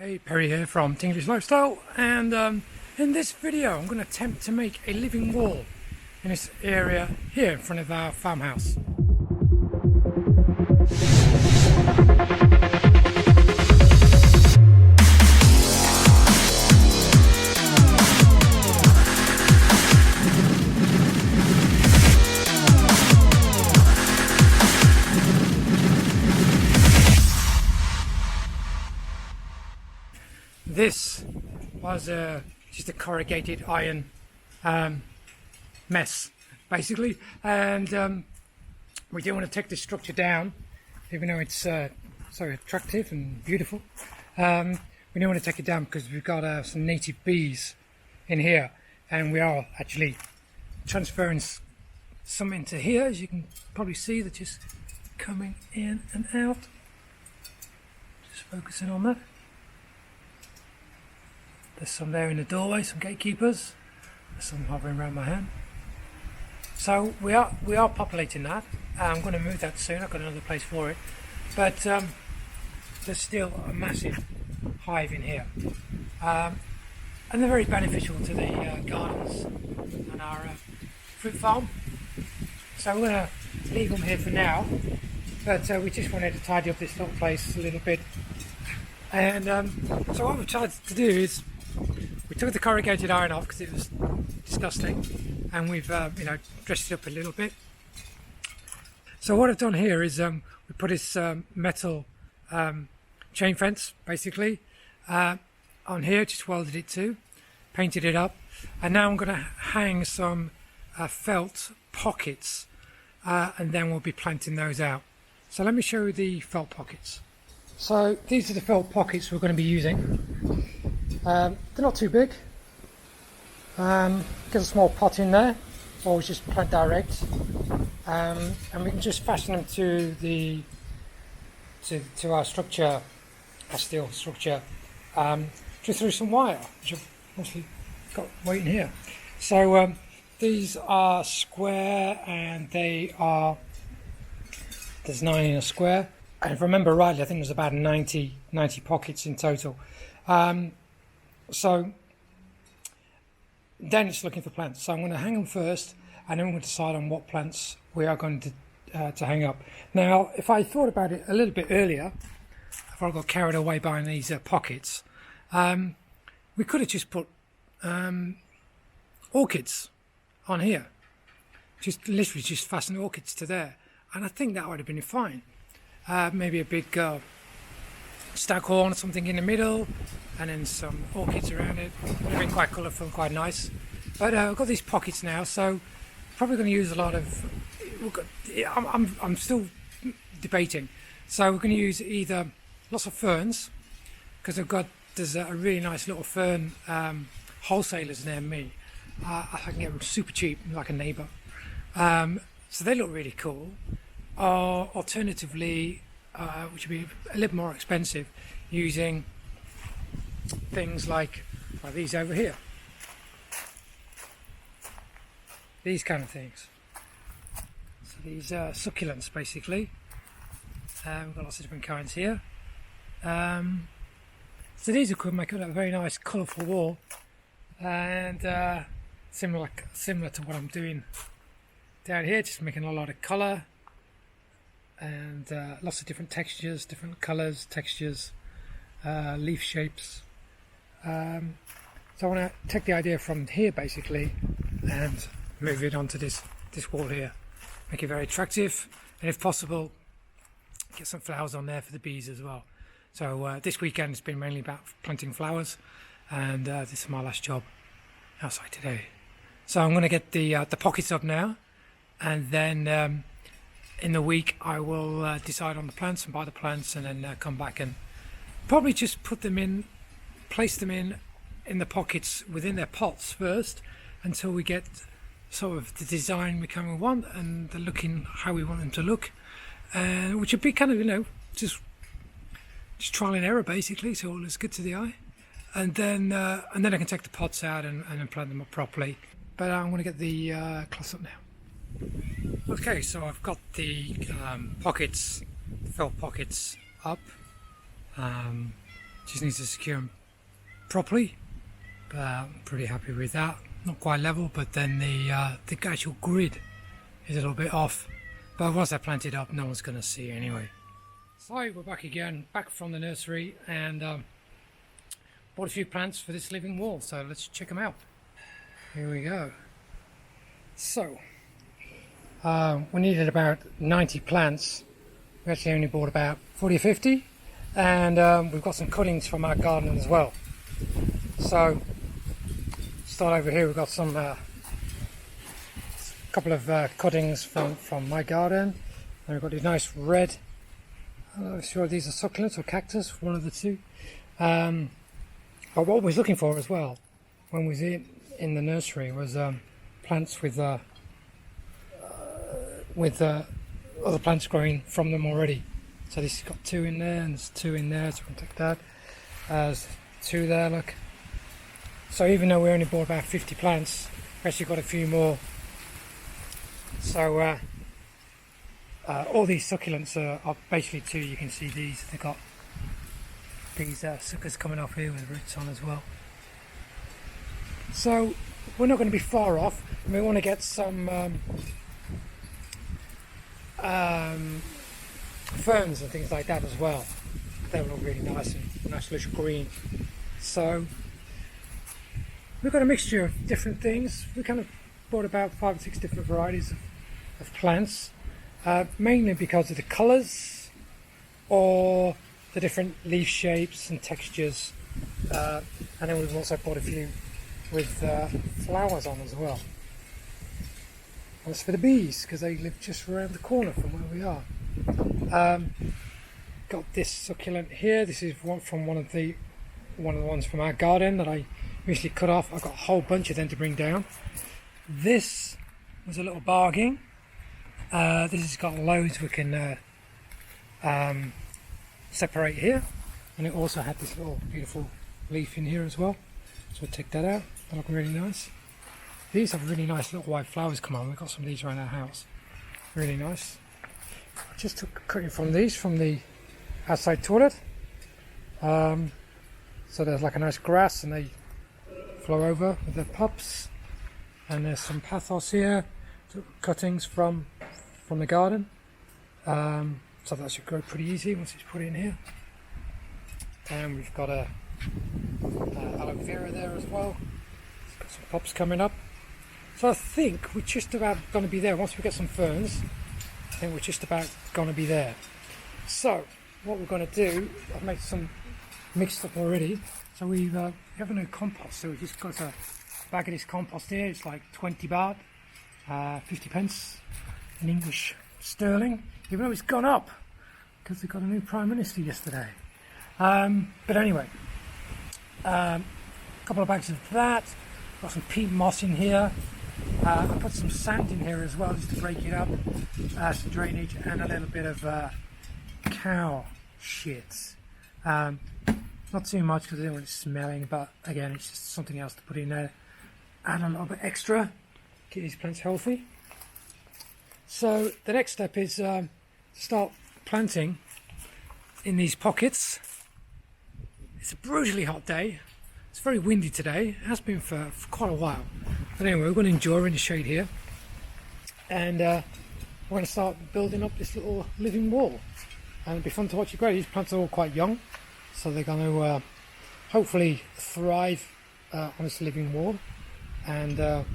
Hey, Perry here from Thinglish Lifestyle, and in this video I'm going to attempt to make a living wall in this area here in front of our farmhouse. This was just a corrugated iron mess, basically, and we didn't want to take the structure down, even though it's so attractive and beautiful. We didn't want to take it down because we've got some native bees in here, and we are actually transferring some into here. As you can probably see, they're just coming in and out. Just focusing on that. There's some there in the doorway, some gatekeepers. There's some hovering around my hand. So we are populating that. I'm going to move that soon. I've got another place for it. But there's still a massive hive in here. And they're very beneficial to the gardens and our fruit farm. So we're going to leave them here for now. But we just wanted to tidy up this little place a little bit. And so what we've tried to do is we took the corrugated iron off because it was disgusting, and we've dressed it up a little bit. So what I've done here is we put this metal chain fence basically on here, just welded it to, painted it up, and now I'm going to hang some felt pockets, and then we'll be planting those out. So let me show you the felt pockets. So these are the felt pockets we're going to be using. They're not too big. Get a small pot in there, or just plant direct, and we can just fasten them to our structure, our steel structure, just through some wire, which I've mostly got waiting here. So these are square, and there's 9 in a square. And if I remember rightly, I think there's about 90 pockets in total. So then it's looking for plants. So I'm going to hang them first, and then we'll decide on what plants we are going to hang up. Now, if I thought about it a little bit earlier, before I got carried away by these pockets, we could have just put orchids on here. Just literally just fasten orchids to there, and I think that would have been fine. Maybe a big staghorn or something in the middle, and then some orchids around it. Would have been quite colourful and quite nice. But I've got these pockets now, so probably going to use a lot of. I'm still debating. So we're going to use either lots of ferns, because there's a really nice little fern wholesalers near me. I can get them super cheap, like a neighbour. So they look really cool. Or alternatively, which would be a little more expensive, using things like these over here, these kind of things. So these succulents basically. We've got lots of different kinds here. So these could make a very nice colourful wall, and similar to what I'm doing down here, just making a lot of colour. And lots of different textures, different colours, textures, leaf shapes. So I want to take the idea from here basically and move it onto this wall here. Make it very attractive, and if possible, get some flowers on there for the bees as well. So this weekend has been mainly about planting flowers, and this is my last job outside today. So I'm going to get the pockets up now, and then in the week I will decide on the plants and buy the plants, and then come back and probably just put them in, place them in the pockets within their pots first, until we get sort of the design we kind of want and the looking how we want them to look, which would be kind of just trial and error basically, so it looks good to the eye, and then I can take the pots out and plant them up properly. But I'm going to get the cloth up now. Okay, so I've got the pockets, felt pockets up. Just needs to secure them properly, but I'm pretty happy with that. Not quite level, but then the actual grid is a little bit off, but once they're planted up, no one's going to see anyway. So we're back again, back from the nursery, and bought a few plants for this living wall, so let's check them out. Here we go. So we needed about 90 plants. We actually only bought about 40 or 50, and we've got some cuttings from our garden as well. So start over here. We've got some couple of cuttings from my garden, and we've got these nice red, I'm not sure if these are succulents or cactus, one of the two. But what we was looking for as well when we was in the nursery was plants with other plants growing from them already. So this has got 2 in there, and there's 2 in there, so we can take that. There's 2 there, look. So even though we only bought about 50 plants, we actually got a few more. So all these succulents are basically 2. You can see these, they've got these suckers coming off here with roots on as well. So we're not going to be far off, and we want to get some ferns and things like that as well. They will look really nice and nice lush green. So we've got a mixture of different things. We kind of bought about 5 or 6 different varieties of plants, mainly because of the colours or the different leaf shapes and textures, and then we've also bought a few with flowers on as well. And it's for the bees, because they live just around the corner from where we are. Got this succulent here. This is one of the ones from our garden that I recently cut off. I've got a whole bunch of them to bring down. This was a little bargain. This has got loads we can separate here, and it also had this little beautiful leaf in here as well, so we'll take that out. They look really nice. These have really nice little white flowers come on. We've got some of these around our house, really nice. I just took a cutting from these from the outside toilet, so there's like a nice grass and they flow over with their pups. And there's some pathos here, cuttings from the garden, so that should grow pretty easy once it's put in here. And we've got a aloe vera there as well. It's got some pups coming up. So I think we're just about going to be there. Once we get some ferns, I think we're just about going to be there. So what we're going to do, I've made some mixed up already. So we have no compost, so we just got a bag of this compost here. It's like 20 baht, 50 pence in English sterling, even though it's gone up because we got a new Prime Minister yesterday. But anyway, a couple of bags of that. Got some peat moss in here. I put some sand in here as well just to break it up, some drainage, and a little bit of cow shit. Not too much because I don't want it smelling, but again, it's just something else to put in there. Add a little bit extra, keep these plants healthy. So the next step is start planting in these pockets. It's a brutally hot day. It's very windy today. It has been for quite a while. But anyway, we're going to enjoy in the shade here. And we're going to start building up this little living wall. And it'll be fun to watch it grow. These plants are all quite young, so they're going to hopefully thrive on this living wall. And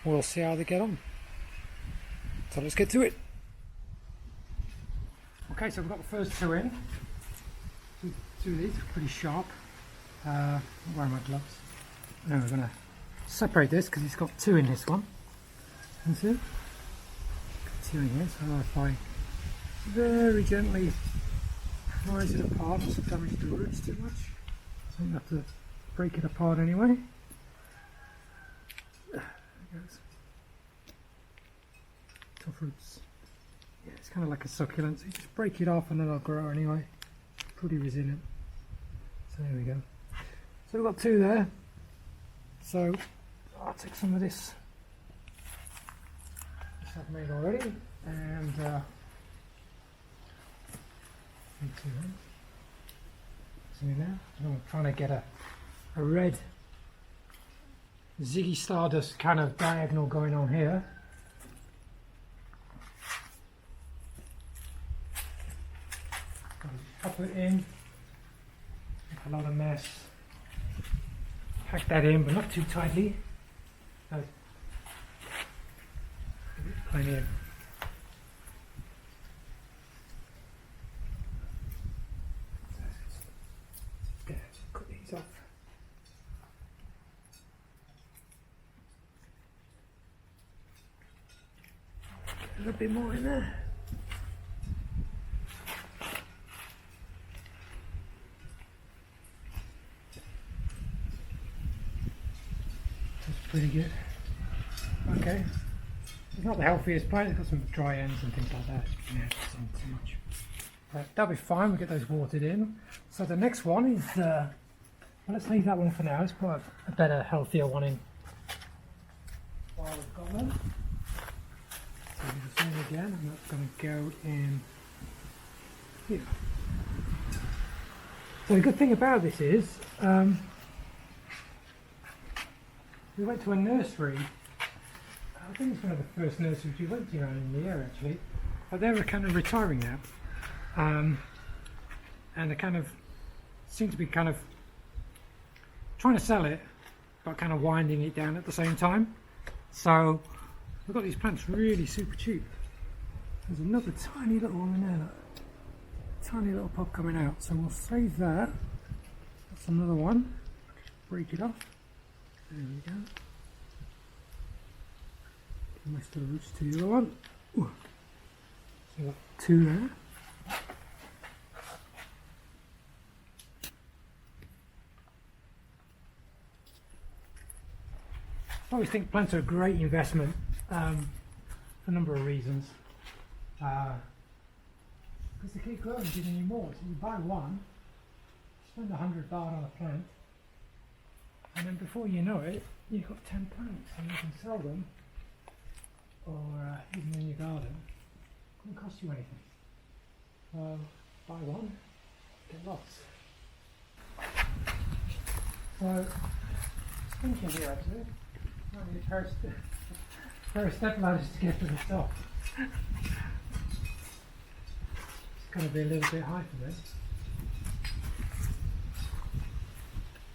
we'll see how they get on. So let's get to it. Okay, so we've got the first 2 in. Two of these are pretty sharp. I'm wearing my gloves. Now we're going to separate this because it's got 2 in this one. You see? Got 2 in here, so if I very gently prise it apart, not to damage the roots too much. So you have to break it apart anyway. There it goes. Tough roots. Yeah, it's kind of like a succulent, so you just break it off and then it'll grow anyway. Pretty resilient. So there we go. So we've got 2 there. So I'll take some of this I've made already and in there. I'm trying to get a red Ziggy Stardust kind of diagonal going on here. Pop it in, make a lot of mess. Pack that in, but not too tightly. No. Plenty of. Cut these off. A little bit more in there. Pretty good. Okay. It's not the healthiest plant, it's got some dry ends and things like that. Too much. But that'll be fine, we'll get those watered in. So the next one is, well, let's leave that one for now. Let's put a better, healthier one in while we've got them. So do the same again, and that's going to go in here. So the good thing about this is, we went to a nursery. I think it's one of the first nurseries we went to around in the area actually, but they were kind of retiring now, and they kind of seem to be kind of trying to sell it, but kind of winding it down at the same time. So we've got these plants really super cheap. There's another tiny little one in there, look. Tiny little pop coming out. So we'll save that. That's another one. Break it off. There we go. Nice little roots to the other one. Ooh. So got two there. I always think plants are a great investment for a number of reasons. Because they keep growing, giving you more. So you buy one, spend £100 on a plant, and then before you know it, you've got 10 plants and you can sell them, or even in your garden. It doesn't cost you anything. Buy one, get lots. So, thinking here actually, might need a pair of step ladders to get to the top. It's going to be a little bit high for this.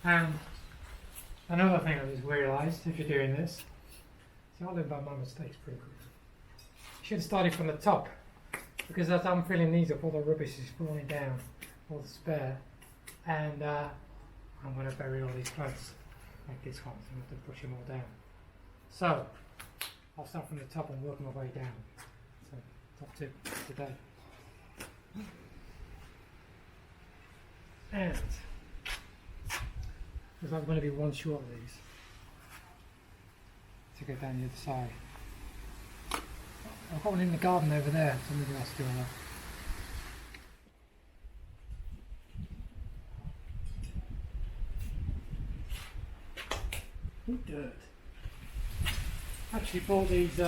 And another thing I just realised, if you're doing this, so I learned about my mistakes pretty quickly. You should have started from the top, because as I'm filling these up, all the rubbish is falling down, all the spare, and I'm going to bury all these plants like this one, so I'm going to push them all down. So, I'll start from the top and work my way down. So, top tip today. And there's not going to be one short of these to go down the other side. I've got one in the garden over there, so maybe I'll steal that. Ooh, dirt. Actually bought these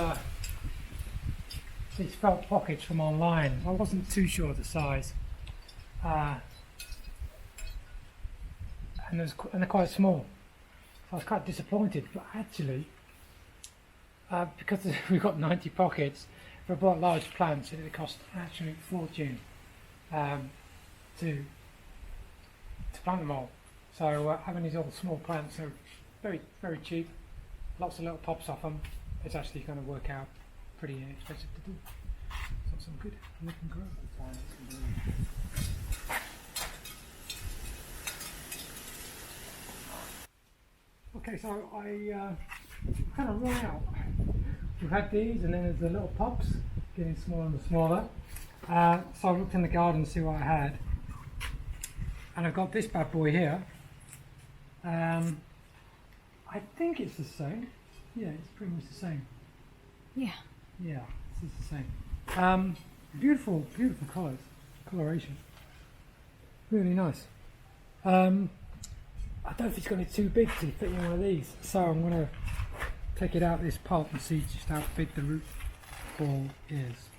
felt pockets from online. I wasn't too sure of the size. And they're quite small. So I was quite disappointed, but actually, because we've got 90 pockets, if I bought large plants, it would cost an absolute fortune to plant them all. So having these other small plants are very, very cheap. Lots of little pops off them. It's actually going to work out pretty inexpensive to do. So some good looking growth. Okay, so I kind of run out. We've had these, and then there's the little pops getting smaller and smaller. So I looked in the garden to see what I had, and I've got this bad boy here. I think it's the same. Yeah, it's pretty much the same. Yeah. Yeah, this is the same. Beautiful, beautiful colours, coloration. Really nice. I don't know if it's going to be too big to fit in one of these, so I'm going to take it out of this pot and see just how big the root ball is.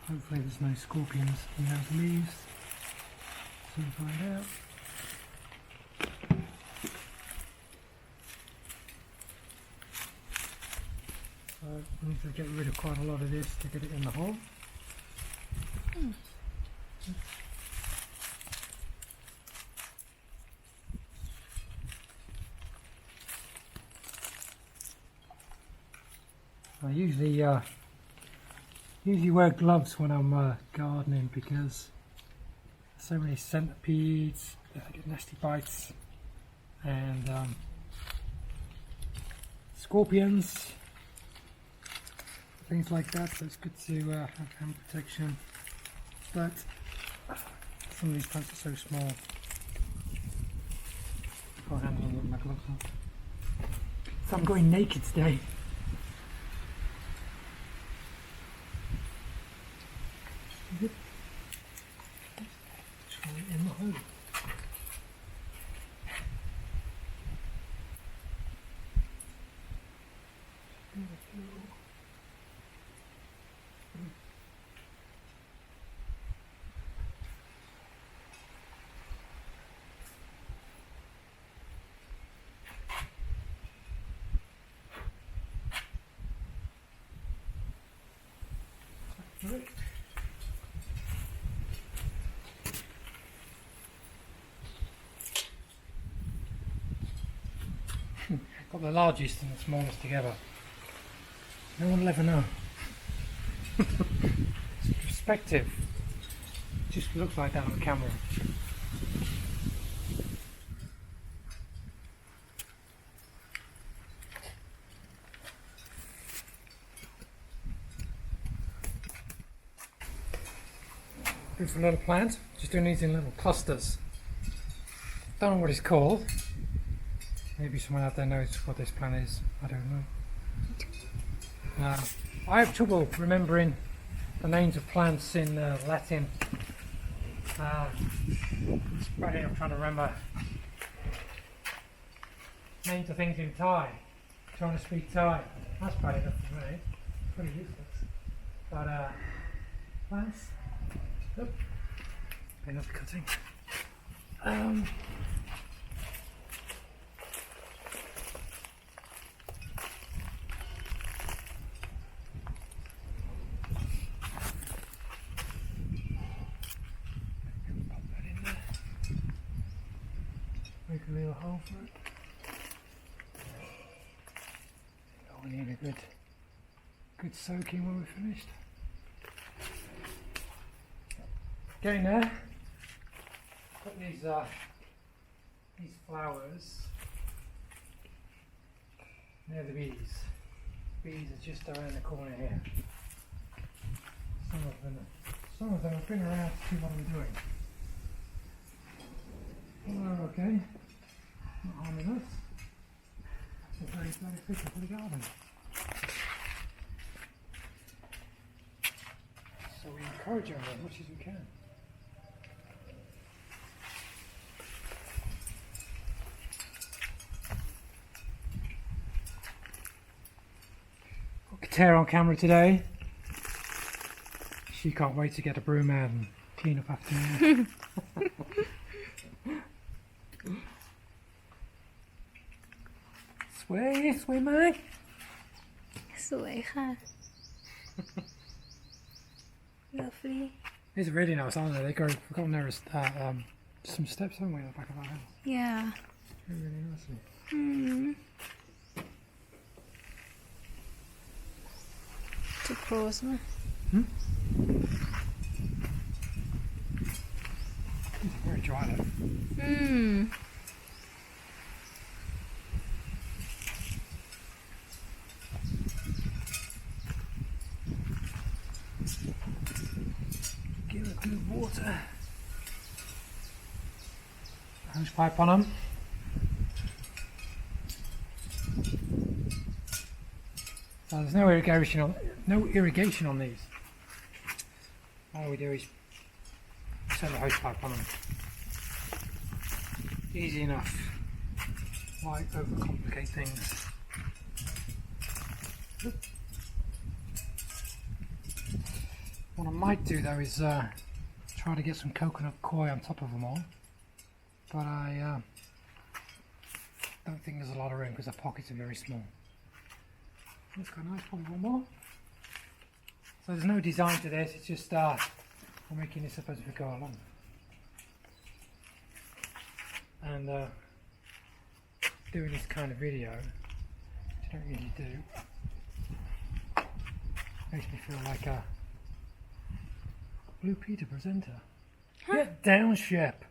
Hopefully there's no scorpions in those leaves. So we'll find out. need to get rid of quite a lot of this to get it in the hole. I usually wear gloves when I'm gardening because so many centipedes, I get nasty bites, and scorpions, things like that, so it's good to have hand protection. But some of these plants are so small, I can't handle them with my gloves on. So I'm going naked today. Try it in the hole. Right. Got the largest and the smallest together. No one will ever know. It's perspective. It just looks like that on the camera. Good for a little plant. Just doing these in little clusters. Don't know what it's called. Maybe someone out there knows what this plant is. I don't know. I have trouble remembering the names of plants in Latin. Spreading, I'm trying to remember names of things in Thai. Trying to speak Thai. That's bad enough for me. Pretty useless. But plants. Oop. Another cutting. Make a little hole for it. Oh, we need a good soaking when we're finished. Getting there. Got these flowers near the bees. Bees are just around the corner here. Some of them have been around to see what I'm doing. Oh, okay. Not harming us. That's a very beneficial for the garden. So we encourage them as much as we can. Got Katera on camera today. She can't wait to get a broom out and clean up after me. Sway, Mike. สวยค่ะ lovely These are really nice, aren't they? They go. We've got there is some steps, haven't we, at the back of our house? yeah Really, really nicely. too close มั้ย These are very dry though. Give it good water. Hose pipe on them. So there's no irrigation on these. All we do is set the hose pipe on them. Easy enough. Why overcomplicate things? What I might do though is try to get some coconut coir on top of them all, but I don't think there's a lot of room because the pockets are very small. That's quite nice. Probably one more. So there's no design to this, it's just I'm making this up as we go along. And doing this kind of video, which I don't usually do, makes me feel like a Blue Peter presenter. Get down, Shep!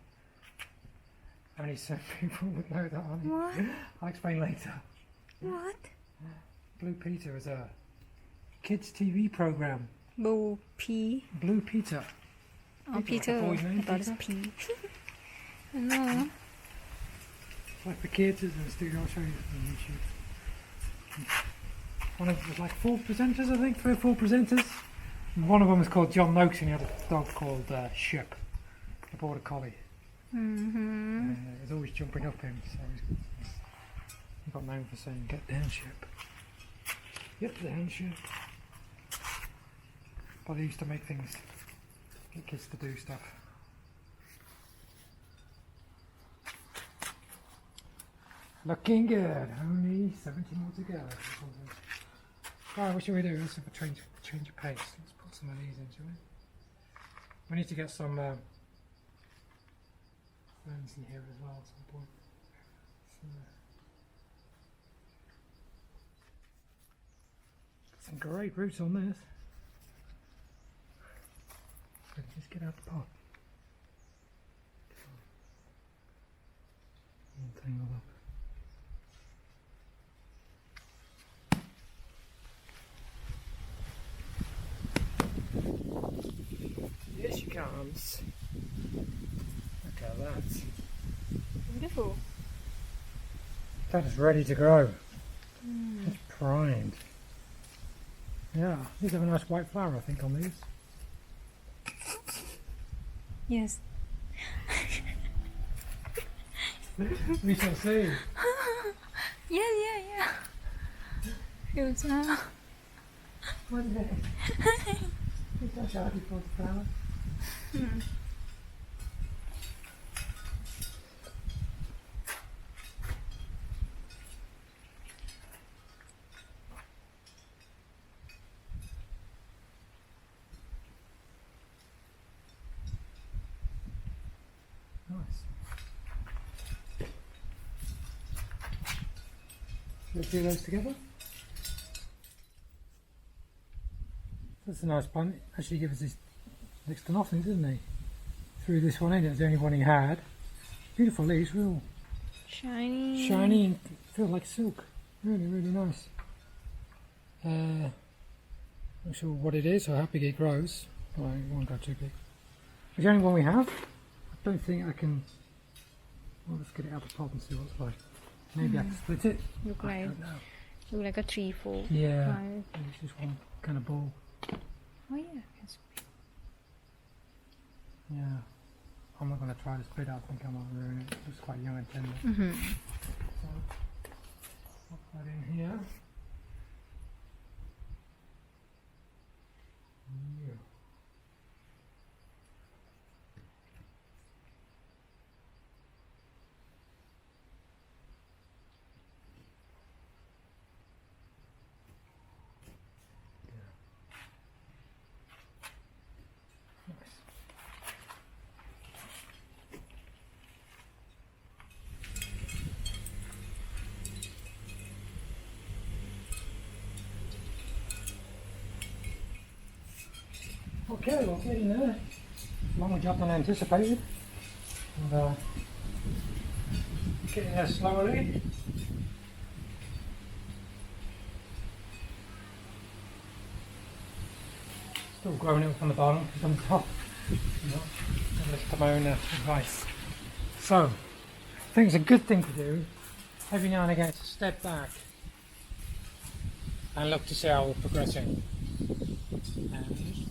Only some people would know that, What? I'll explain later. What? Blue Peter is a kids TV program. Blue P. Blue Peter. Oh, Peter. Like a boy's name, I thought it's Peter? P. I know. It's like for kids, and I'll show you on YouTube. One of there's like 4 presenters, I think, 3 or 4 presenters. And one of them was called John Noakes, and he had a dog called Shep, a border collie. Mm-hmm. He was always jumping up him, so he got known for saying, "Get down, Shep. Get down, Shep." But they used to make things, get kids to do stuff. Looking good. Only 70 more to go. Right, what should we do? Let's have a change of pace. Let's put some of these in, shall we? We need to get some ferns in here as well at some point. So, some great roots on this. So just get out the pot. All tangled up. Here she comes. Look at that. Beautiful. That is ready to grow. It's primed. Yeah, these have a nice white flower, I think, on these. Yes. We shall see. Yeah. Hiểu sao? One day. Is that how you put the flower? Nice. Should we do those together? That's a nice plant. Actually gives us this next to nothing, doesn't he? Threw this one in, it was the only one he had. Beautiful leaves, real Shiny. shiny and feel like silk. Really, really nice. Not sure what it is or how big it grows. Well, it won't grow too big. It's the only one we have. I don't think I can. Well, let's get it out of the pot and see what it's like. Maybe I can split it. Look I like don't know. a 3-4. Yeah, Flower. it's just one kind of ball. Oh yeah. Yes. Yeah, I'm not going to try to split it. I think I might ruin it. It's quite young and tender. Mm-hmm. So, pop that in here. Yeah. Nice. Okay, well, getting there. Longer job than anticipated. And, getting there slowly. Still growing it from the bottom because I'm top. You know, I listen to my own advice. So, I think it's a good thing to do every now and again to step back and look to see how we're progressing. And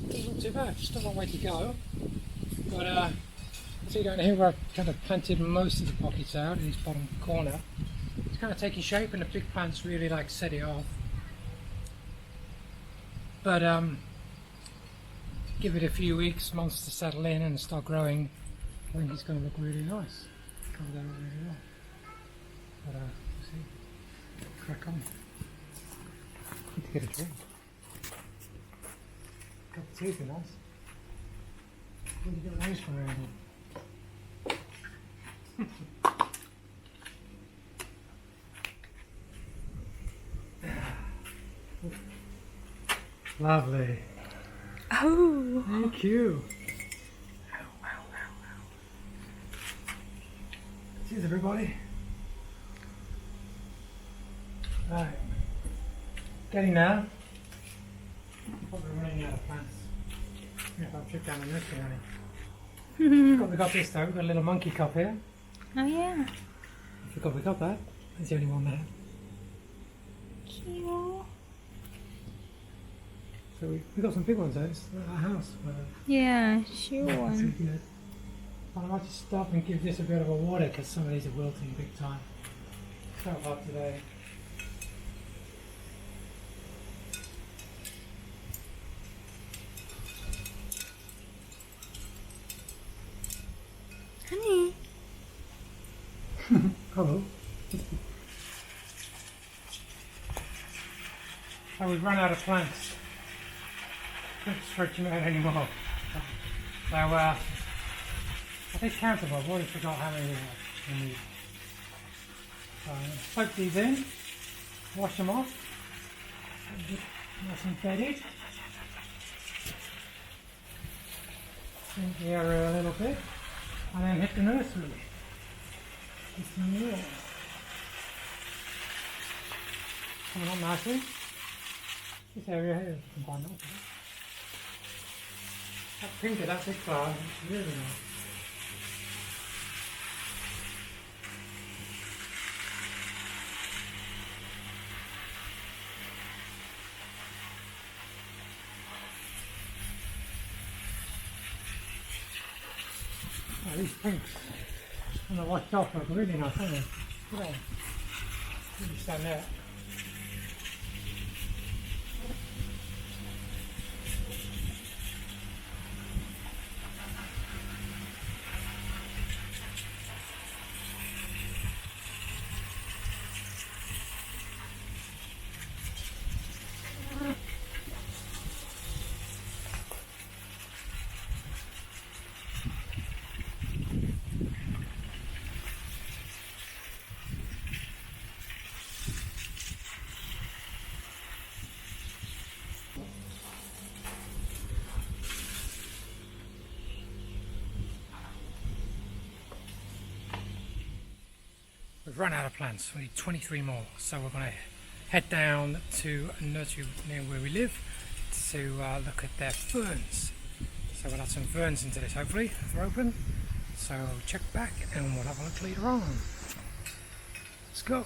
it's not too bad, still a long way to go. But see down here where I've kind of planted most of the pockets out in this bottom corner. It's kind of taking shape and the big plants really like set it off. But give it a few weeks, months to settle in and start growing. I think it's going to look really nice. Comes out really well. But we'll see. Crack on. Need to get a drink. Cup of tea would be nice. Where did you get those from around here? Lovely. Oh. Thank you. Cheers, everybody. Right. Getting now. Probably running out of plants. If I trip down the nursery, honey. We got this though. We've got a little monkey cup here. Oh yeah. I forgot we got that. That's the only one there. Cute. So we got some big ones though. It's at our house. Yeah, sure. That's good. I might just stop and give this a bit of a water because some of these are wilting big time. So hot today. Honey. Hello. So we've run out of plants. Couldn't stretch them out anymore. So I think countable. I've already forgot how many we need. So soak these in, wash them off, nice and bedded. Sink the area a little bit, and then hit the nursery. Get some more. Coming up nicely. This area here is combined up. That pink of that big flower is really nice. Oh, these pinks and the washed off are really nice, aren't they? Look at them. Really stand out. We've run out of plants, we need 23 more, so we're going to head down to a nursery near where we live to look at their ferns. So we'll add some ferns into this hopefully, if they're open. So check back and we'll have a look later on. Let's go.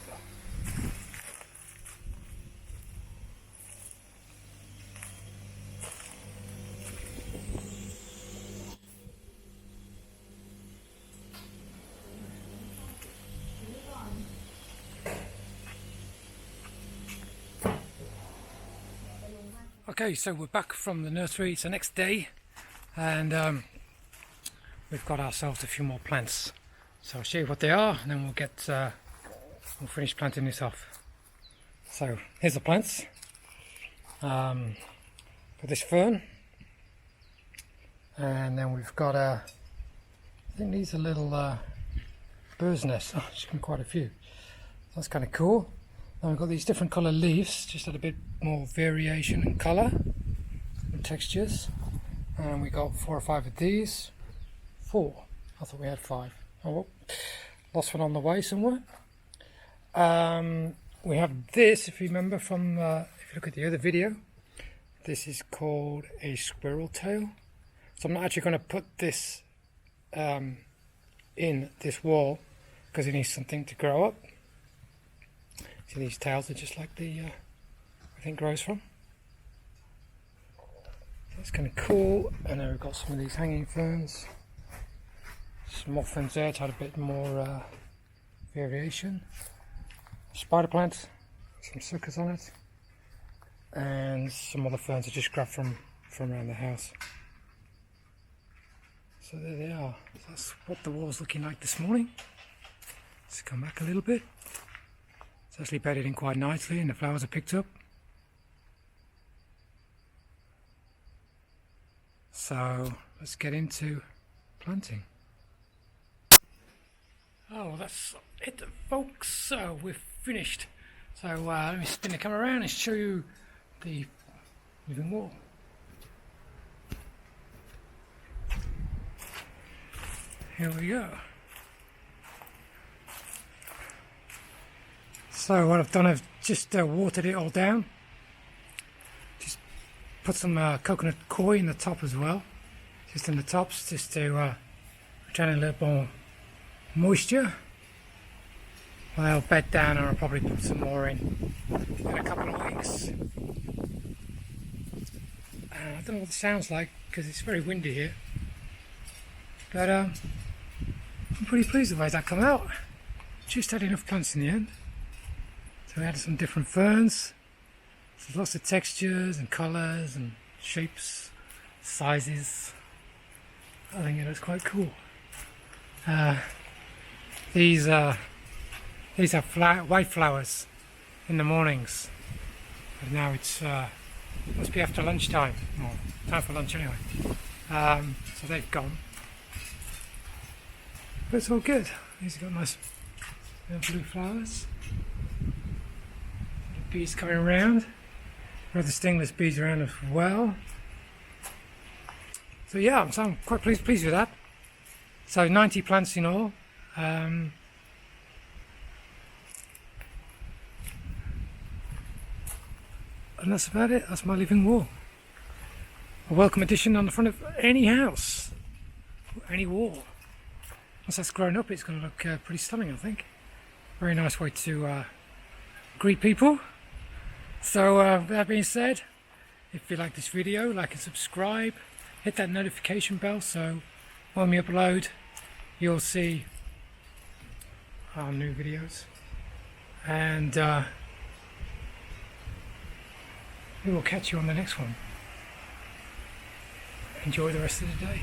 Okay, so we're back from the nursery. It's the next day, and we've got ourselves a few more plants. So I'll show you what they are, and then we'll finish planting this off. So here's the plants for this fern, and then we've got I think these are little bird's nests. Oh, there's been quite a few. That's kind of cool. Then we've got these different colour leaves, just had a bit more variation in colour and textures. And we got 4 or 5 of these. 4. I thought we had 5. Oh well, lost one on the way somewhere. We have this, if you remember from, if you look at the other video, this is called a squirrel tail. So I'm not actually going to put this in this wall because it needs something to grow up. See, these tails are just like the I think grows from. It's kind of cool. And then we've got some of these hanging ferns. Some more ferns there to add a bit more variation. Spider plant, some suckers on it, and some other ferns I just grabbed from around the house. So there they are. That's what the wall's looking like this morning. Let's come back a little bit. It's actually bedded in quite nicely and the flowers are picked up. So let's get into planting. Oh, that's it, folks. So we're finished. So let me spin the camera around and show you the living wall. Here we go. So what I've done, I've just watered it all down. Just put some coconut coir in the top as well. Just in the tops, just to retain a little more moisture. Well, they'll bed down and I'll probably put some more in a couple of weeks. I don't know what it sounds like because it's very windy here. But I'm pretty pleased with the way that come out. Just had enough plants in the end. So we added some different ferns. There's lots of textures and colours and shapes, sizes. I think it looks quite cool. These have white flowers in the mornings. But now it's must be after lunchtime, or time for lunch anyway. So they've gone. But it's all good. These have got nice blue flowers. The bees coming around. We've got the stingless bees around as well. So yeah, I'm quite pleased with that. So 90 plants in all. And that's about it. That's my living wall. A welcome addition on the front of any house, any wall. Once that's grown up, it's going to look pretty stunning, I think. Very nice way to greet people. So with that being said, if you like this video, like and subscribe. Hit that notification bell so when we upload, you'll see our new videos. And we will catch you on the next one. Enjoy the rest of the day.